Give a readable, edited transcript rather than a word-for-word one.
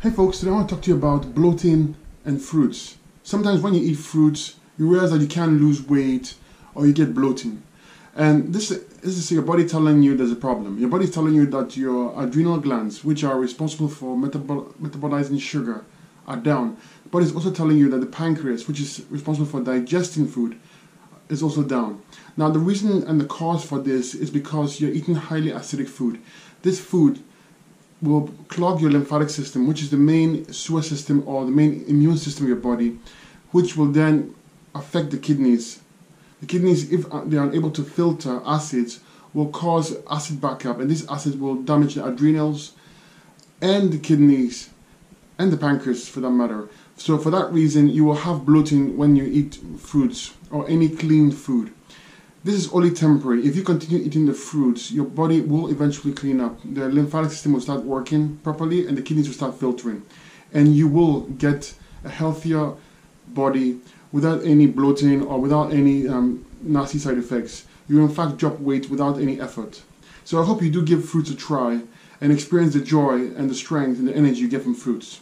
Hey folks, today I want to talk to you about bloating and fruits. Sometimes when you eat fruits, you realize that you can't lose weight or you get bloating. And this is your body telling you there's a problem. Your body is telling you that your adrenal glands, which are responsible for metabolizing sugar, are down. The body is also telling you that the pancreas, which is responsible for digesting food, is also down. Now the reason and the cause for this is because you're eating highly acidic food. This food will clog your lymphatic system, which is the main sewer system or the main immune system of your body, which will then affect the kidneys. The kidneys, if they are unable to filter acids, will cause acid backup, and these acids will damage the adrenals and the kidneys and the pancreas for that matter. So for that reason, you will have bloating when you eat fruits or any clean food. This is only temporary. If you continue eating the fruits, your body will eventually clean up. The lymphatic system will start working properly and the kidneys will start filtering. And you will get a healthier body without any bloating or without any nasty side effects. You will in fact drop weight without any effort. So I hope you do give fruits a try and experience the joy and the strength and the energy you get from fruits.